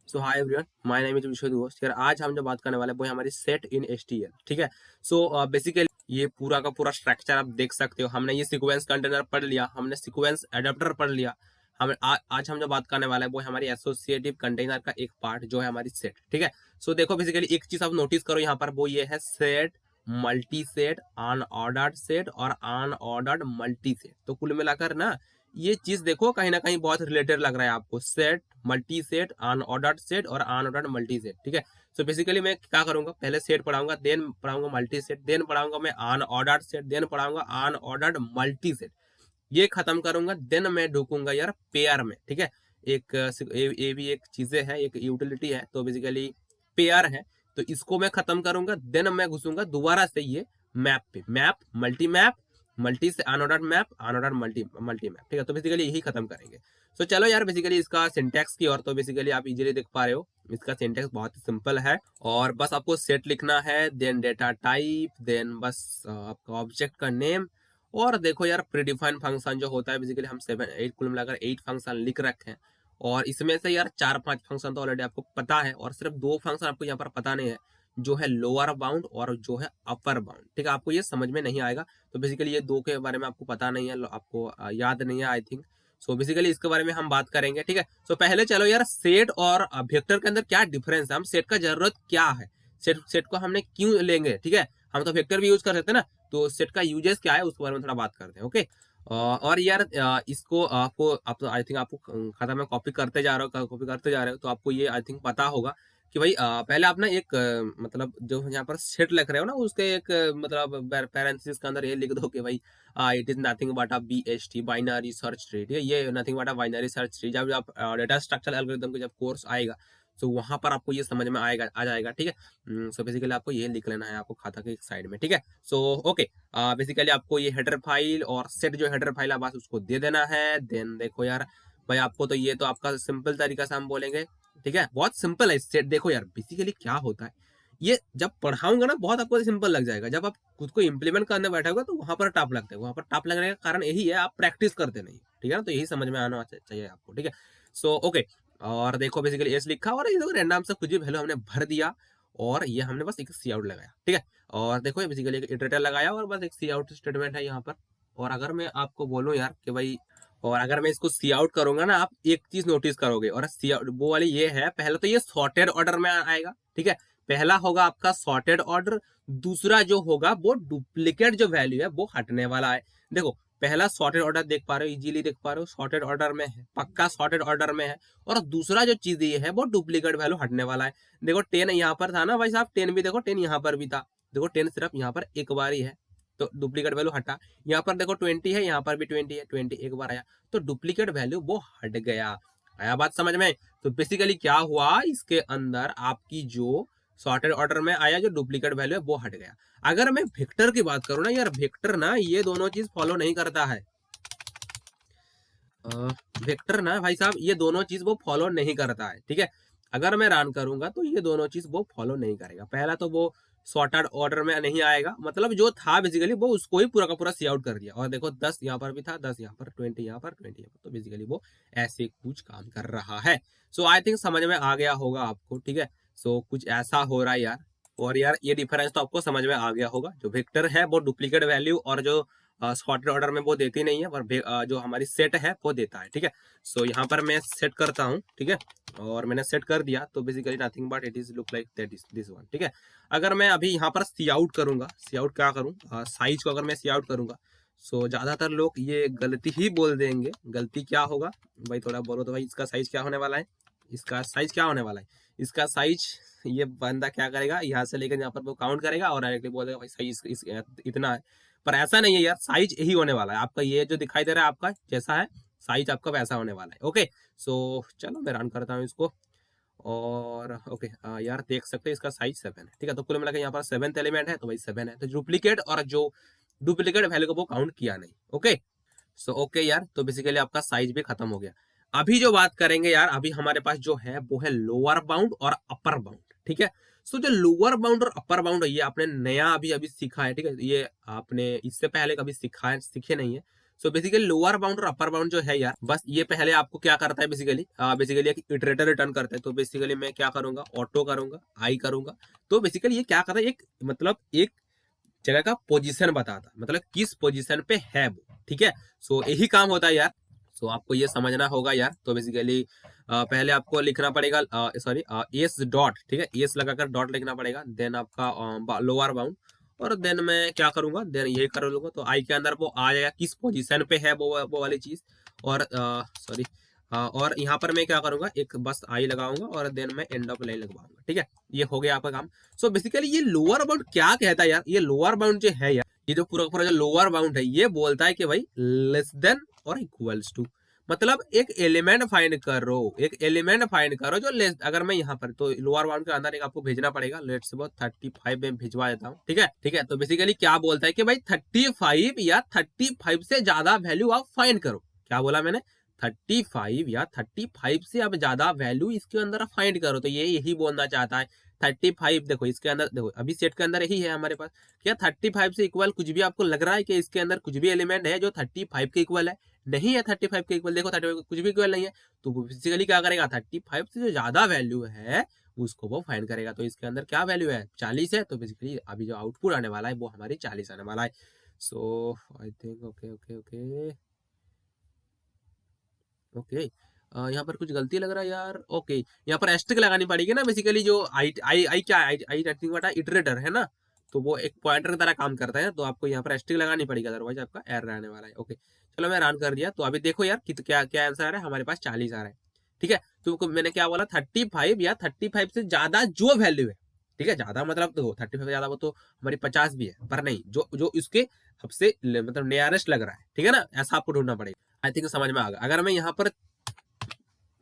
So hi everyone, my name is विश्व दोस्त यार। आज हम जो बात करने वाले हैं वो है हमारी सेट इन एचटीएल। ठीक है। सो बेसिकली ये पूरा का पूरा स्ट्रक्चर आप देख सकते हो। हमने ये सीक्वेंस कंटेनर पढ़ लिया, हमने सीक्वेंस एडाप्टर पढ़ लिया। आज हम जो बात करने वाला है वो है हमारी एसोसिएटिव कंटेनर का एक पार्ट जो है हमारी सेट। ठीक है। सो देखो बेसिकली एक चीज आप नोटिस करो यहाँ पर, वो ये है set, multi set, unordered set और अनऑर्डर्ड मल्टी सेट। तो कुल मिलाकर ना ये चीज देखो कहीं ना कहीं बहुत रिलेटेड लग रहा है आपको। Set, multi set, unordered set और अनऑर्डर्ड मल्टी सेट। ठीक है। सो बेसिकली मैं क्या करूंगा, पहले सेट पढ़ाऊंगा, देन पढ़ाऊंगा मल्टी सेट, देन पढ़ाऊंगा मैं अनऑर्डर्ड सेट, देन पढ़ाऊंगा अनऑर्डर्ड मल्टी सेट। ये खत्म करूंगा, देन मैं ढूंढूंगा यार पेयर में। ठीक है। एक ये भी एक चीजें है, एक यूटिलिटी है, तो बेसिकली पेयर है। तो इसको मैं खत्म करूंगा, देन मैं घुसूंगा दोबारा से ये मैप पे। मैप, मल्टी मैप, मल्टी से unordered map, unordered multi multi map. ठीक है। तो बेसिकली यही खत्म करेंगे। सो चलो यार बेसिकली इसका सिंटैक्स की, और तो बेसिकली आप इजीली देख पा रहे हो इसका सिंटैक्स बहुत ही सिंपल है। और बस आपको सेट लिखना है, देन डेटा टाइप, देन बस आपका ऑब्जेक्ट का नेम। और देखो यार प्रीडिफाइंड फंक्शन जो होता है, बेसिकली हम 7 8 कुल मिलाकर 8 फंक्शन लिख रखे हैं। और इसमें से यार 4 5 फंक्शन तो ऑलरेडी आपको पता है, और सिर्फ 2 फंक्शन आपको यहाँ पर पता नहीं है, जो है लोअर बाउंड और जो है अपर बाउंड। ठीक है। आपको ये समझ में नहीं आएगा, तो बेसिकली ये 2 के बारे में आपको पता नहीं है, आपको याद नहीं है आई थिंक। सो बेसिकली इसके बारे में हम बात करेंगे। ठीक है। सो पहले चलो यार सेट और वेक्टर के अंदर क्या डिफरेंस है, हम सेट का जरूरत क्या है, सेट सेट को हमने क्यों लेंगे। ठीक है। हम तो वेक्टर भी यूज कर सकते हैं ना, तो सेट का यूजेस क्या है उसके बारे में थोड़ा बात करते हैं। ओके। और यार इसको आपको आप तो आई थिंक आपको खाता में कॉपी करते जा रहे हो, कॉपी करते जा रहे हो, तो आपको ये आई थिंक पता होगा कि भाई पहले आप ना एक मतलब जो यहाँ पर सेट लिख रहे हो ना, उसके एक मतलब पैरेंथेसिस के अंदर ये लिख दो कि भाई it is nothing but a BST, binary search tree. ठीक है। ये nothing but a binary search tree. जब आप डेटा स्ट्रक्चर एल्गोरिथम का जब कोर्स आएगा, तो वहां पर आपको ये समझ में आएगा, आ जाएगा। ठीक है। सो बेसिकली आपको ये लिख लेना है आपको खाता के एक साइड में। ठीक है। सो ओके, बेसिकली आपको ये हेडर फाइल और सेट जो हेडर फाइल है बस उसको दे देना है। देन देखो यार भाई, आपको तो ये तो आपका सिंपल तरीका से हम बोलेंगे। ठीक है। बहुत सिंपल है सेट। देखो यार बेसिकली क्या होता है, ये जब पढ़ाऊंगा ना बहुत आपको सिंपल लग जाएगा, जब आप खुद को इंप्लीमेंट करने बैठोगे तो वहां पर टफ लगता है। वहां पर टफ लगने का कारण यही है, आप प्रैक्टिस करते नहीं। ठीक है ना, तो यही समझ में आना चाहिए आपको। ठीक है। सो ओके, और देखो बेसिकली एस लिखा और ये देखो रैंडम से कुछ भी वैल्यू हमने भर दिया, और ये हमने बस एक सी आउट लगाया। ठीक है। और देखो ये बेसिकली एक इटरेटर लगाया और बस एक सी आउट स्टेटमेंट है यहाँ पर। और अगर मैं आपको बोलूं यार कि भाई, और अगर मैं इसको सी आउट करूंगा ना, आप एक चीज नोटिस करोगे, और सी आउट वो वाली ये है, पहले तो ये सॉर्टेड ऑर्डर में आएगा। ठीक है। पहला होगा आपका सॉर्टेड ऑर्डर, दूसरा जो होगा वो डुप्लीकेट जो वैल्यू है वो हटने वाला है। देखो पहला सॉर्टेड ऑर्डर देख पा रहे हो, इजीली देख पा रहे हो, सॉर्टेड ऑर्डर में है, पक्का सॉर्टेड ऑर्डर में है। और दूसरा जो चीज ये है वो डुप्लीकेट वैल्यू हटने वाला है। देखो 10 यहाँ पर था ना भाई साहब, 10 भी देखो, 10 यहाँ पर भी था। देखो 10 सिर्फ यहाँ पर एक बार ही है, तो डुप्लीकेट वैल्यू हटा। यहाँ पर देखो 20 है, यहाँ पर भी 20 है, 20 एक बार आया, तो डुप्लीकेट वैल्यू वो हट गया। आया बात समझ में। तो बेसिकली क्या हुआ, इसके अंदर आपकी जो सॉर्टेड ऑर्डर में आया जो डुप्लीकेट वैल्यू है वो हट गया। अगर मैं वेक्टर की बात करूं ना यार, वेक्टर ना ये दोनों चीज फॉलो नहीं करता है। वेक्टर ना भाई साहब ये दोनों चीज वो फॉलो नहीं करता है। ठीक है। अगर मैं रन करूंगा तो ये दोनों चीज वो फॉलो नहीं करेगा। पहला तो वो सॉर्टेड ऑर्डर में नहीं आएगा, मतलब जो था बेसिकली वो उसको ही पूरा का पूरा सी आउट कर दिया। और देखो 10 यहाँ पर भी था, 10 यहाँ पर, 20 यहाँ पर, 20 यहाँ पर, तो बेसिकली वो ऐसे कुछ काम कर रहा है। सो आई थिंक समझ में आ गया होगा आपको। ठीक है। सो कुछ ऐसा हो रहा है यार। और यार ये डिफरेंस तो आपको समझ में आ गया होगा, जो वेक्टर है वो डुप्लीकेट वैल्यू, और जो सॉर्टेड ऑर्डर में वो देती नहीं है, पर जो हमारी सेट है वो देता है। ठीक है। सो यहाँ पर मैं सेट करता हूँ। ठीक है। और मैंने सेट कर दिया, तो basically nothing but it is look like that is this one. ठीक है। अगर मैं अभी यहाँ पर सी आउट करूंगा, सी आउट क्या करूँ, साइज को अगर मैं सी आउट करूंगा, सो ज्यादातर लोग ये गलती ही बोल देंगे। गलती क्या होगा भाई, थोड़ा बोलो तो भाई, इसका साइज क्या होने वाला है, इसका साइज क्या होने वाला है, इसका साइज ये बंदा क्या करेगा, यहाँ से लेकर यहाँ पर वो काउंट करेगा और डायरेक्टली बोलेगा भाई साइज इतना है। पर ऐसा नहीं है यार, साइज यही होने वाला है आपका, ये जो दिखाई दे रहा है आपका जैसा है, साइज आपका वैसा होने वाला है। ओके। सो चलो मैं रन करता हूँ इसको, और ओके यार देख सकते हैं इसका साइज 7 है। ठीक है। तो कुल मिलाकर यहाँ पर 7th एलिमेंट है, तो भाई 7 है, तो डुप्लीकेट, और जो डुप्लीकेट वैल्यू को वो काउंट किया नहीं। ओके। सो ओके यार, तो बेसिकली आपका साइज भी खत्म हो गया। अभी जो बात करेंगे यार, अभी हमारे पास जो है वो है लोअर बाउंड और अपर बाउंड। ठीक है। सो जो लोअर बाउंड और अपर बाउंड है, ये आपने नया अभी अभी सीखा है। ठीक है। ये आपने इससे पहले कभी सीखा है, सीखे नहीं है। सो बेसिकली लोअर बाउंड और अपर बाउंड जो है यार, बस ये पहले आपको क्या करता है बेसिकली एक इटरेटर रिटर्न करता है। तो बेसिकली मैं क्या करूंगा, ऑटो करूंगा, आई करूंगा। तो बेसिकली ये क्या करता है, एक मतलब एक जगह का पोजीशन बताता, मतलब किस पोजीशन पे है वो, ठीक है। सो यही काम होता है यार। सो आपको ये समझना होगा यार। तो बेसिकली पहले आपको लिखना पड़ेगा सॉरी एस डॉट, ठीक है, एस लगाकर डॉट लिखना पड़ेगा, देन आपका लोअर बाउंड, और देन मैं क्या करूंगा, देन यही कर लूंगा। तो आई के अंदर वो आ जाएगा किस पोजीशन पे है वो वाली चीज। और सॉरी और यहाँ पर मैं क्या करूंगा, एक बस आई लगाऊंगा और देन मैं एंड ऑफ लाइन लगवाऊंगा, ठीक है। ये हो गया आपका काम। सो बेसिकली ये लोअर बाउंड क्या कहता है यार, ये लोअर बाउंड जो है यार, ये जो पूरा पूरा जो लोअर बाउंड है ये बोलता है कि भाई लेस देन और इक्वल्स टू, मतलब एक एलिमेंट फाइंड करो, एक एलिमेंट फाइंड करो जो लेस, अगर मैं यहाँ पर तो लोअर बाउंड के अंदर एक आपको भेजना पड़ेगा, लेट्स से 35 में भिजवा देता हूँ, ठीक है ठीक है। तो बेसिकली क्या बोलता है कि भाई 35 या 35 से ज्यादा वैल्यू आप फाइंड करो। क्या बोला मैंने, 35 या 35 से अब ज्यादा वैल्यू इसके अंदर फाइंड करो। तो ये यही बोलना चाहता है। 35 देखो इसके अंदर, देखो अभी सेट के अंदर यही है हमारे पास, क्या 35 से इक्वल कुछ भी आपको लग रहा है कि इसके अंदर कुछ भी एलिमेंट है जो 35 के इक्वल है? नहीं है 35 के इक्वल, देखो 35 कुछ भी इक्वल नहीं है। तो बेसिकली क्या करेगा, 35 से जो ज्यादा वैल्यू है उसको वो फाइंड करेगा। तो इसके अंदर क्या वैल्यू है, 40 है। तो बेसिकली अभी जो आउटपुट आने वाला है वो हमारी 40 आने वाला है। So I think okay okay okay okay यहाँ पर कुछ गलती लग रहा है यार। ओके यहाँ पर एस्ट्रिक लगानी पड़ेगी ना, बेसिकली जो आई आई आई क्या आई आई बटा इटरेटर है ना, तो वो एक पॉइंटर की तरह काम करता है। तो आपको यहाँ पर एस्ट्रिक लगानी पड़ेगी, अदरवाइज आपका एरर आने वाला है। ओके चलो मैं रन कर दिया। तो अभी देखो यार क्या क्या आंसर आ रहा है, हमारे पास 40 आ रहा है, ठीक है। तो मैंने क्या बोला, 35 या 35 से ज्यादा जो वैल्यू है, ठीक है, ज्यादा मतलब देखो 35 से ज्यादा वो तो हमारी 50 भी है, पर नहीं जो जो इसके सबसे मतलब नियरेस्ट लग रहा है, ठीक है ना, ऐसा आपको ढूंढना पड़ेगा। आई थिंक समझ में आ गया। अगर मैं यहाँ पर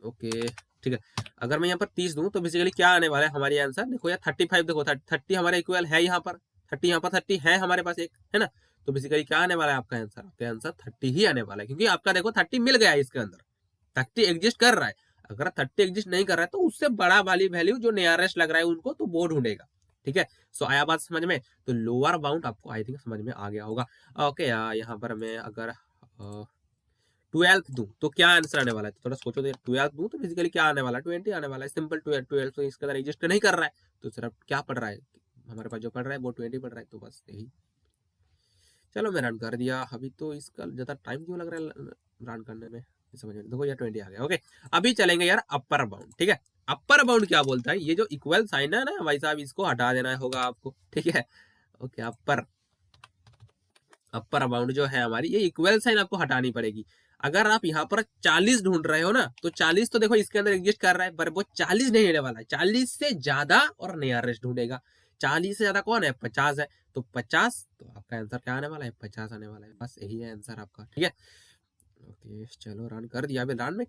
ओके ठीक है, अगर मैं यहाँ पर 30 दूं तो बेसिकली क्या आने वाला है हमारी आंसर, देखो यार 35, देखो 30 हमारे इक्वल है, यहाँ पर 30, यहाँ पर 30 है हमारे पास एक, है ना। तो बेसिकली क्या आने वाला है आपका आंसर, आपका आंसर 30 ही आने वाला है, क्योंकि आपका देखो 30 मिल गया है इसके अंदर, 30 एग्जिस्ट कर रहा है। अगर 30 एग्जिस्ट नहीं कर रहा है तो उससे बड़ा वाली वैल्यू जो नियरेस्ट लग रहा है उनको, तो वो ढूंढेगा, ठीक है। सो आया बात समझ में। तो लोअर बाउंड आपको आई थिंक समझ में आ गया होगा। ओके यहाँ पर मैं अगर 12 दूं तो क्या आंसर आने वाला है, तो थोड़ा सोचो। तो 12 दूं तो बेसिकली क्या आने वाला है, 20 आने वाला है, सिंपल। 12 तो इसके अंदर एग्जिस्ट नहीं कर रहा है, तो सिर्फ क्या पढ़ रहा है हमारे पास, जो पढ़ रहा है वो 20 पढ़ रहा है। तो बस यही, चलो मैं रन कर दिया। अभी तो इसका ज्यादा टाइम क्यों लग रहा है रन करने में, समझ में, देखो यार 20 आ गया। ओके अभी चलेंगे यार अपर बाउंड, ठीक है। अपर बाउंड क्या बोलता है, ये जो इक्वल साइन है ना भाई साहब, इसको हटा देना होगा आपको, ठीक है। ओके अपर बाउंड जो है हमारी, ये इक्वल साइन आपको हटानी पड़ेगी। अगर आप यहाँ पर 40 ढूंढ रहे हो ना, तो 40 तो देखो इसके अंदर एग्जिस्ट कर रहा है, पर वो 40 नहीं लेने वाला है, 40 से ज्यादा और नियरेस्ट ढूंढेगा। 40 से ज्यादा कौन है, 50 है। तो 50, तो आपका आंसर क्या आने वाला है, 50 आने वाला है। बस यही है आंसर आपका, ठीक है। ओके चलो रन कर दिया। अभी रन में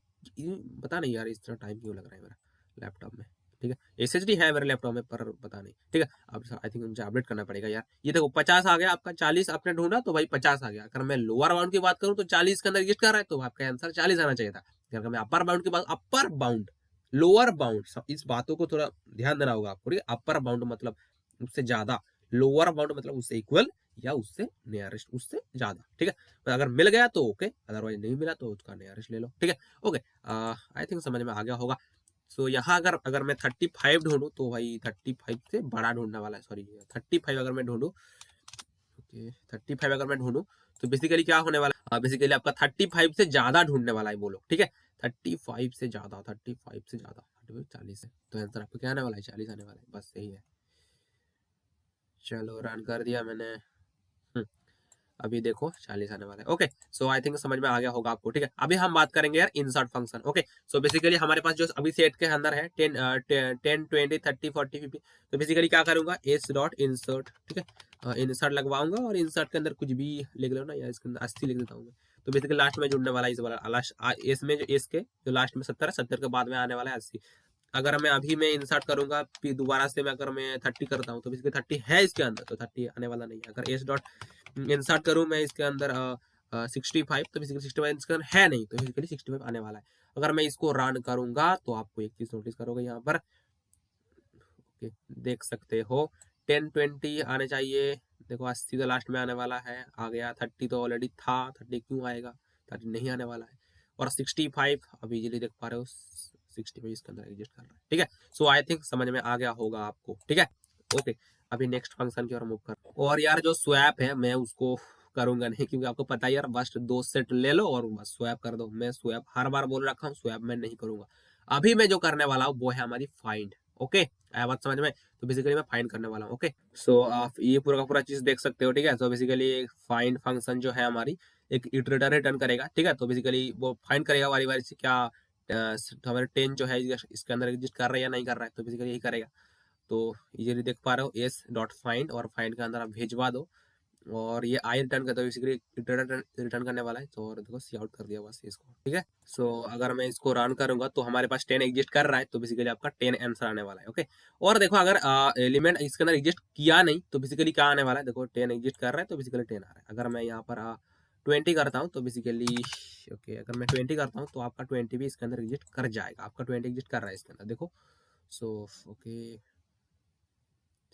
पता नहीं यार इस तरह टाइम क्यों लग रहा है मेरा लैपटॉप में, ठीक है। एसएसडी है मेरे लैपटॉप में, पर पता नहीं, ठीक है। अब आई थिंक मुझे अपडेट करना पड़ेगा यार। ये देखो 50 आ गया आपका, 40 आपने ढूंढा तो भाई 50 आ गया। अगर मैं लोअर बाउंड की बात करूं तो 40 के अंदर एग्जिस्ट कर रहा है, तो आपका आंसर 40 आना चाहिए था। अगर मैं अपर बाउंड की बात, अपर बाउंड लोअर बाउंड, इस बातों को थोड़ा ध्यान देना होगा आपको, ठीक है। अपर बाउंड मतलब उससे ज्यादा, लोअर बाउंड मतलब उससे इक्वल या उससे नियरेस्ट, उससे ज्यादा, ठीक है। तो अगर मिल गया तो ओके, अदरवाइज नहीं मिला तो उसका नियरेस्ट ले लो, ठीक है। ओके आई थिंक समझ में आ गया होगा। सो यहाँ अगर मैं 35 ढूंढूं तो भाई 35 से बड़ा ढूंढने वाला है, सॉरी 35 अगर मैं ढूंढूं, ओके 35 अगर मैं ढूंढूं तो बेसिकली क्या होने वाला है, बेसिकली आपका 35 से ज्यादा ढूंढने वाला है वो लोग, ठीक है। 35 से ज्यादा, 35 से ज्यादा, 40 है, तो आंसर आपको क्या आने वाला है, 40 आने वाला है, बस यही है। चलो रन कर दिया मैंने। अभी देखो 40 आने वाला है। ओके सो आई थिंक समझ में आ गया होगा आपको, ठीक है। अभी हम बात करेंगे यार insert function. Okay so basically हमारे पास जो अभी सेट के अंदर है 10 20 30 40 50, तो बेसिकली क्या करूंगा, एस डॉट इंसर्ट, ठीक है। इंसर्ट लगवाऊंगा और इंसर्ट के अंदर कुछ भी लिख लो ना, या इसके अंदर 80 लिख देता हूँ मैं। तो बेसिकली लास्ट में जुड़ने वाला इस वाला लास्ट एस में, जो एस के जो लास्ट में 70 है, 70 के बाद में आने वाला है 80। अगर मैं अभी मैं इंसर्ट करूंगा फिर दोबारा से मैं अगर मैं 30 करता हूँ तो बेसिकली 30 है इसके अंदर, तो 30 आने वाला नहीं है। अगर एस डॉट इंसर्ट करूं मैं इसके अंदर 65, तो बेसिकली 65 इसके अंदर है नहीं, तो बेसिकली 65 आने वाला है। अगर मैं इसको रन करूंगा तो आपको एक चीज नोटिस करोगे यहाँ पर, ओके देख सकते हो 10 20 आने चाहिए, देखो 80 तो लास्ट में आने वाला है, आ गया। 30 तो ऑलरेडी था, 30 क्यों आएगा, 30 नहीं आने वाला है। और 65 अब इजीली देख पा रहे हो, 65 इसके अंदर एग्जिस्ट कर रहा है, ठीक है। सो आई थिंक समझ में आ गया होगा आपको, ठीक है। ओके, अभी नेक्स्ट फंक्शन की ओर मूव कर। और यार जो स्वैप है मैं उसको करूंगा नहीं, क्योंकि आपको पता है यार, बस 2 सेट ले लो और बस स्वैप कर दो। मैं स्वैप हर बार बोल रखा हूँ, स्वैप मैं नहीं करूंगा। अभी मैं जो करने वाला हूँ वो है हमारी फाइंड। ओके, आया बात समझ में? तो बेसिकली मैं फाइंड करने वाला हूँ। ओके, सो आप ये पूरा का पूरा चीज देख सकते हो, ठीक है। तो बेसिकली फाइंड फंक्शन जो है हमारी एक इटरेटर रिटर्न करेगा, ठीक है। तो बेसिकली वो फाइंड करेगा वारी वारी से क्या हमारे 10 जो है इसके अंदर एग्जिस्ट कर रहा है या नहीं कर रहा है, तो बेसिकली यही करेगा। तो इजीली देख पा रहे हो, एस डॉट फाइंड, और फाइंड के अंदर आप भेजवा दो, और ये आई रिटर्न करता है, बेसिकली रिटर्न करने वाला है। तो और देखो सी आउट कर दिया बस इसको, ठीक है। सो अगर मैं इसको रन करूंगा तो हमारे पास 10 एग्जिस्ट कर रहा है, तो बेसिकली आपका 10 आंसर आने वाला है। ओके, और देखो अगर एलिमेंट इसके अंदर एग्जिस्ट किया नहीं तो बेसिकली क्या आने वाला है, देखो 10 एग्जिस्ट कर रहा है तो बेसिकली 10 आ रहा है। अगर मैं यहाँ पर 20 करता हूँ तो बेसिकली ओके, अगर मैं 20 करता हूँ तो आपका 20 भी इसके अंदर एग्जिस्ट कर जाएगा। आपका 20 एग्जिस्ट कर रहा है इसके अंदर, देखो। सो ओके,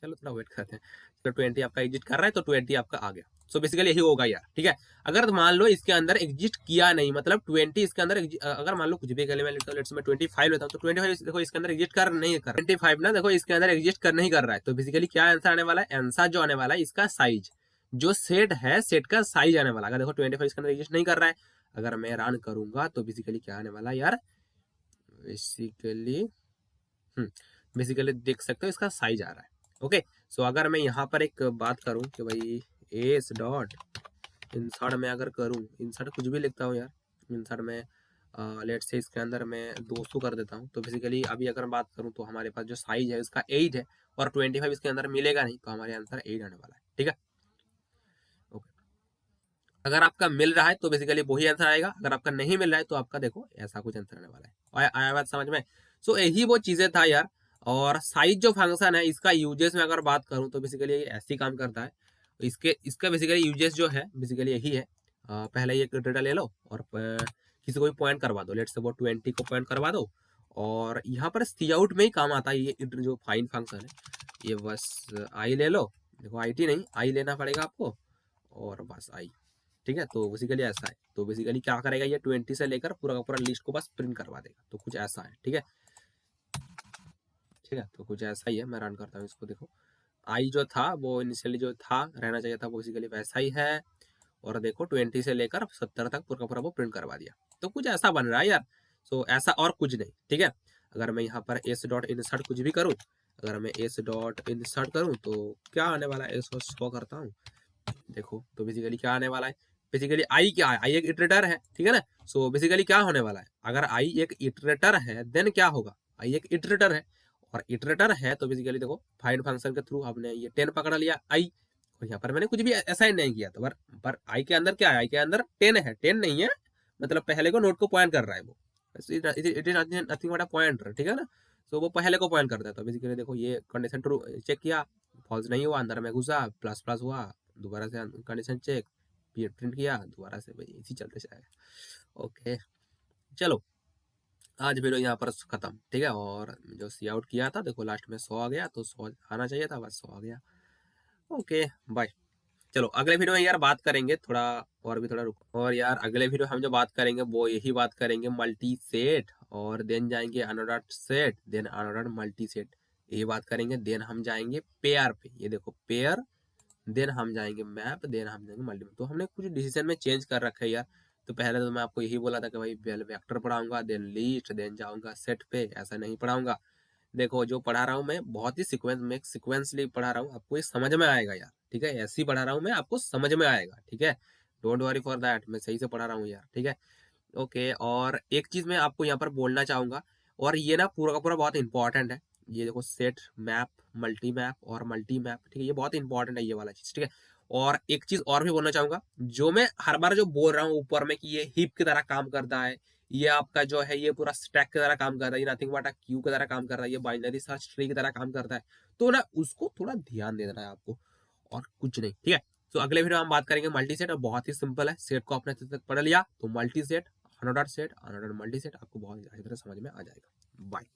चलो थोड़ा वेट करते हैं। तो 20 आपका एग्जिस्ट कर रहा है तो 20 आपका आ गया। सो बेसिकली यही होगा यार, ठीक है। अगर मान लो इसके अंदर एग्जिस्ट किया नहीं, मतलब 20 इसके अंदर अगर मान लो कुछ भी मैं लेट्स मैं 25 लेता हूँ, तो 25 देखो इसके अंदर एग्जिस्ट कर नहीं कर, 25 ना देखो इसके अंदर एग्जिस्ट कर नहीं कर रहा है। तो बेसिकली क्या आंसर आने वाला है, आंसर जो आने वाला है इसका साइज, जो सेट है सेट का साइज आने वाला है। अगर देखो 25 इसके अंदर एग्जिस्ट नहीं कर रहा है, अगर मैं रन करूंगा तो बेसिकली क्या आने वाला है यार, बेसिकली बेसिकली देख सकते हो इसका साइज आ रहा है। ओके, सो अगर मैं यहाँ पर एक बात करूँ कि भाई एस डॉट इंसर्ट में अगर करूँ, इंसर्ट कुछ भी लिखता हूँ यार, इंसर्ट में लेट से इसके अंदर मैं 200 कर देता हूँ। तो बेसिकली अभी अगर बात करूँ तो हमारे पास जो साइज है उसका 8 है, और 25 इसके अंदर मिलेगा नहीं, तो हमारे आंसर 8 आने वाला है, ठीक है। ओके, अगर आपका मिल रहा है तो बेसिकली वही आंसर आएगा, अगर आपका नहीं मिल रहा है तो आपका देखो ऐसा कुछ आंसर आने वाला है। आया बात समझ में? सो यही वो चीजें था यार। और साइज जो फंक्शन है इसका यूजेस में अगर बात करूं तो बेसिकली ये ऐसे ही काम करता है। इसका बेसिकली यूजेस जो है बेसिकली यही है। पहले एक डेटा ले लो और किसी को भी पॉइंट करवा दो, लेट्स से वो 20 को पॉइंट करवा दो, और यहाँ पर सी आउट में ही काम आता है ये जो फाइन फंक्शन है। ये बस आई ले लो, देखो आई टी नहीं आई लेना पड़ेगा आपको, और बस आई, ठीक है। तो बेसिकली ऐसा है। तो बेसिकली क्या करेगा, ये 20 से लेकर पूरा का पूरा लिस्ट को बस प्रिंट करवा देगा। तो कुछ ऐसा है, ठीक है, ठीक है। तो कुछ ऐसा ही है, मैं रन करता हूँ इसको, देखो आई जो था वो इनिशियली जो था रहना चाहिए था वो बेसिकली वैसा ही है, और देखो 20 से लेकर 70 तक पूरा का पूरा वो प्रिंट करवा दिया। तो कुछ ऐसा बन रहा है यार। सो ऐसा और कुछ नहीं, ठीक है। अगर मैं यहाँ पर एस डॉट इंसर्ट कुछ भी करूँ, अगर मैं एस डॉट इंसर्ट करूँ तो क्या आने वाला है, इसको शो करता हूँ, देखो। तो बेसिकली क्या आने वाला है, बेसिकली आई क्या है, आई एक इटरेटर है, ठीक है ना। सो बेसिकली क्या होने वाला है, अगर आई एक इटरेटर है देन क्या होगा, आई एक इटरेटर है, और इटरेटर है तो बेसिकली देखो फाइंड फंक्शन के थ्रू हमने ये 10 पकड़ लिया आई, और यहाँ पर मैंने कुछ भी असाइन नहीं किया। तो पर आई के अंदर क्या है, आई के अंदर 10 है, 10 नहीं है, मतलब पहले को नोट को पॉइंट कर रहा है वो, it is nothing but a pointer, ठीक है ना। तो वो पहले को पॉइंट करता है। तो बेसिकली देखो ये कंडीशन ट्रू चेक किया, फॉल्स नहीं हुआ, अंदर में घुसा, प्लस प्लस हुआ, दोबारा से कंडीशन चेक, प्रिंट किया, दोबारा से भाई इसी चलते जाएगा। ओके, चलो आज वीडियो यहाँ पर खत्म, ठीक है। और जो सी आउट किया था देखो लास्ट में 100 आ गया, तो 100 आना चाहिए था, बस 100 आ गया। Okay bye. चलो अगले वीडियो में यार बात करेंगे थोड़ा, और भी थोड़ा रुको। और यार अगले वीडियो हम जो बात करेंगे वो यही बात करेंगे मल्टी सेट, और देन जाएंगे अनोडर सेट, देन अनोडर मल्टी सेट, ये बात करेंगे। देन हम जाएंगे पेयर पे, ये देखो पेयर, देन हम जाएंगे मैप, देन हम जाएंगे मल्टी। तो हमने कुछ डिसीजन में चेंज कर रखा है यार। तो पहले तो मैं आपको यही बोला था कि भाई वेक्टर पढ़ाऊंगा, देन लिस्ट, देन जाऊंगा सेट पे, ऐसा नहीं पढ़ाऊंगा। देखो जो पढ़ा रहा हूँ मैं बहुत ही सिक्वेंसली पढ़ा रहा हूँ, आपको ये समझ में आएगा यार, ठीक है। ऐसे ही पढ़ा रहा हूँ मैं, आपको समझ में आएगा, ठीक है। डोंट वरी फॉर दैट, मैं सही से पढ़ा रहा हूँ यार, ठीक है। ओके, और एक चीज मैं आपको यहाँ पर बोलना चाहूंगा, और ये ना पूरा का पूरा बहुत इंपॉर्टेंट है। ये देखो सेट मैप, मल्टी मैप, ठीक है, ये बहुत इंपॉर्टेंट है ये वाला चीज, ठीक है। और एक चीज और भी बोलना चाहूंगा, जो मैं हर बार जो बोल रहा हूँ ऊपर में कि ये हिप की तरह काम करता है, ये आपका जो है ये पूरा स्टैक की तरह काम करता है, ये नथिंग बट अ क्यू की तरह काम करता है, ये बाइनरी सर्च ट्री की तरह काम करता है, तो ना उसको थोड़ा ध्यान दे देना है आपको, और कुछ नहीं, ठीक है। तो अगले वीडियो में हम बात करेंगे मल्टी सेट, और बहुत ही सिंपल है, सेट को आपने तक पढ़ लिया तो multi set, another set, another multi set आपको बहुत अच्छी तरह समझ में आ जाएगा। बाय।